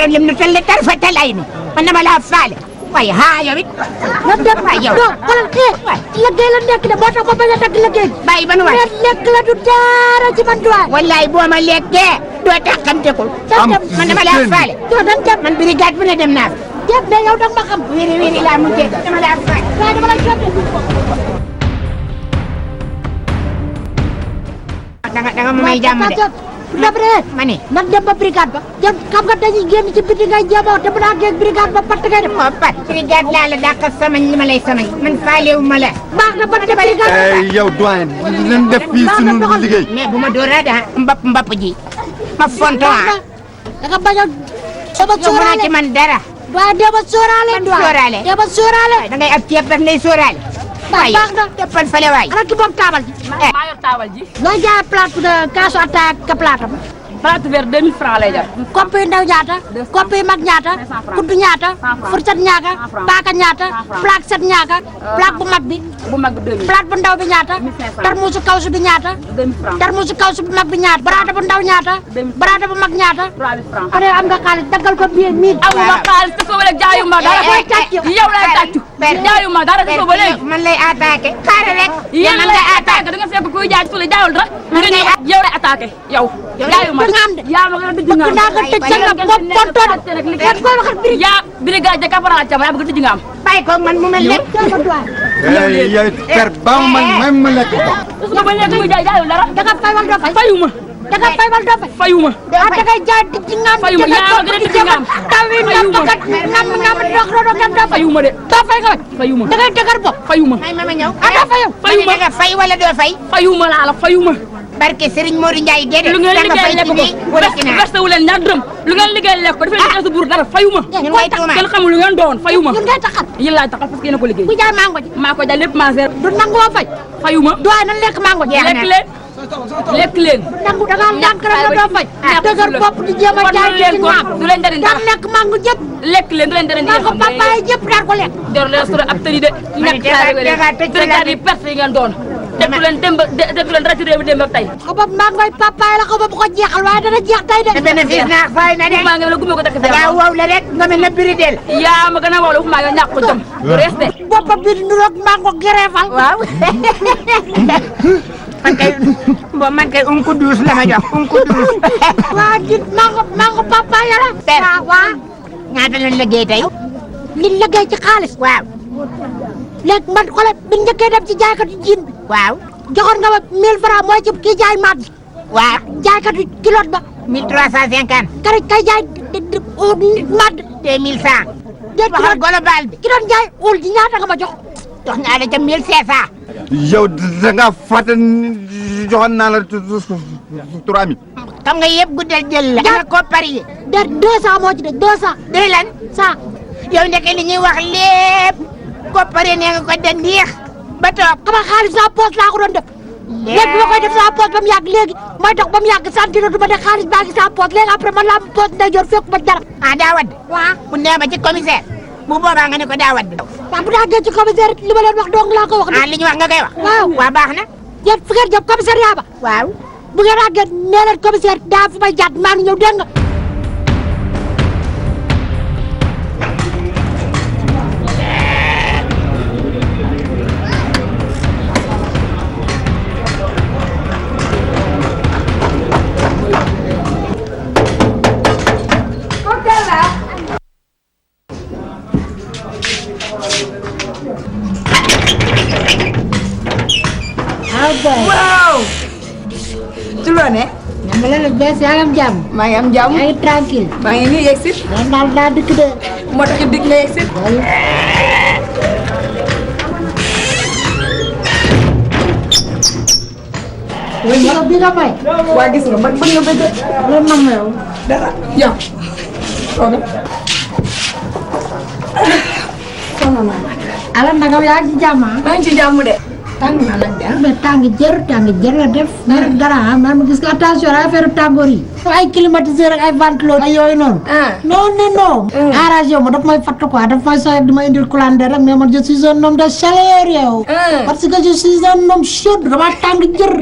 lim nu telle tarfatal ayni man dama laa faale waaye haa yow it na dem yow xoolal kii liggéey la nekk de moo tax ma bañ a dagg liggéey bàyyi ba nu waay lekk la du dara ci man duwaay wallaay boo ma lekkee doo taxamtekul man dama laa faale doo dan dem man brigade bu ne dem naa dem de yow danga ma xam wéri laa mujjee dama laa faale waaye dama la jot danga ma may jàmm de Dabre ma ne nan dem ba brigade ba dem xam nga dañuy génn ci biti ngay jéem a wax dem naa génn brigade ba patt ngay def moo pat brigade laa la dàq samañ li ma lay samañ man faalewu ma la baax na ba dem brigade yow doyen leen def fii suñu liggéey mais bu ma dóoraa daa mbapp ji ma fonto da nga bañ a dama sóoraale ci man dara waaye dama sóoraale dama sóoraale da ngay ab ceeb daf ngay sóoraale baax na teppal fale waay ana ki moom taabal ji maa yor taabal ji. nooy jaay plate de kaasu attaque ka plate am plate vert 2000 francs lay jar. kopp yi ndaw ñaata kopp yi mag ñaata kuddu ñaata fourchette ñaata paaka ñaata plaque set ñaata plaque bu mag bi 2000 plate bu ndaw bi ñaata tarmusu kawsu bi ñaata 2000 francs tarmusu kawsu bu mag bi ñaata baraada bu ndaw ñaata baraada bu mag ñaata 3000 francs ane am nga xaalis daggal ko billet mii amuma xaalis te soo léegi jaayuma dara koy tàcc yow lay tàccu jaayuma dara te soo léegi man lay attaqué xaaral rek yéen lay attaqué da nga fekk kuy jaay su la jaayul dara nga ne yow lay attaqué yow jaayuma yaa ma gën a tëj nga am naa ko tëj sa nga bopp pontoon ngeen koy waxal brigade yaa brigade caporal Thiam yaa bëgg tëj nga am bàyyi ko man mu mel ne yow per ba ma lekk ko su ba léegi muy jaayul dara da nga fay wal doo fay fayuma da nga fay wal doo fay fayuma da ngay jaay di ngam fayuma yaa ma gën a tëj nga am tawi ngam dogat ngam dox do ngam doo fay fayuma de doo fay nga fayuma da ngay dëgër bopp fayuma may ma ñëw doo fay yow fayuma nga fay wala doo fay fayuma laa la fayuma barke Serigne Modou Ndiaye gédé lu ngeen liggéey lekk ko versé wu leen ñaar dërëm lu ngeen liggéey lekk ko defee leen sa buur dara fayuma ñun ngay tuuma kenn xamul lu ngeen doon fayuma ñun ngay taxal yéen laay taxal parce que yéen a ko liggéey bu jaay mango ji maa ko jaay lépp maa seer du nangoo fay fayuma doy na lekk mango ji lekk leen lekk leen nangu da ngaa lànk rek la doo fay dëgër bopp di jéem a jaay leen ci ko naam du leen jariñ daan dara lekk mango jëpp lekk leen du leen jariñ mango papa yi jëpp daan ko lekk dor leen sura ab tëri de nekk directeur yi perte yi ngeen doon dëkk leen démb dëkk leen dara ci réew mi démb ak tey xaw ma mango yi papa yi la xaw ma bu ko jeexal waaye dana jeex tey de bénéfice naa fay na de maa ngi la gumee ko dëkk yaa wow la rek nga mel na biridel yaa ma gën a wow la fu maa ngi ñàkk ko jëm resté boppam bi di nuroog mango gereefal waaw man kay unku duus la ma jox unku duus waa dit mango papa yi la waaw ñaata lañ liggéey tey li liggéey ci xaalis waaw léegi man xoolal bi njëkkee dem ci jaaykatu jiin bi waaw joxoon nga ma 1000 francs mooy ci kii jaay maat waaw jaaykatu kiloot ba 1350 kay jaay maat 2100 déet waxal global bi ki doon jaay ul ji ñaata nga ma jox jox naa la ca 1500 yow da nga fàtte joxoon naa la 3000 xam nga yëpp guddal jël la ana ko pari déet 200 moo ci de 200 de lan 100 yow ndeke li ñuy wax lépp ko pare nee nga ko dandiix ba toog xama xaalis sa poos laa ko doon def léegi bi ma koy def sa poos ba mu yàgg léegi mooy dox ba mu yàgg santiro du ma ne xaalis baa ngi sa poos léegi après man laa poos ndeyjoor fekk ma dara ah daa wadd waaw bu nee ba ci commissaire bu boobaa nga ne ko daa wadd waaw bu daagee ci commissaire li ma leen wax dong laa ko wax ah li ñu wax nga koy wax waaw waa baax na yéen fu ngeen jëm commissariat ba waaw bu ngeen àggee nee leen commissaire daa fu may jàdd maa ngi ñëw dégg nga waaw. ci loo ne. ñam la la bees yaa ngi am jàmm. maa ngi am jàmm. yaa ngi tranquille. maa ngi nii yegg si. man daal daa dëkk de. moo tax it dikk nga yegg si. yow bi nga may. waa gis nga man bëgg nga bëgg. loolu nam yow. dara yow. tooga. ala nagam yaa ngi ci jàmm ah. maa ngi ci jàmm de. tàng na nag de ah. mais tàng jër la def. mais nag dara ah man ma gis nga attention ay affaire tàngoor yi. ay climatiseur ak ay ventilo ay yooyu noonu. non. arrangé wu ma daf may fatt quoi daf may soxla di ma indil coulande rek mais man je suis un homme de chaleur yow. parce que je suis un homme chaud dama tàng jër.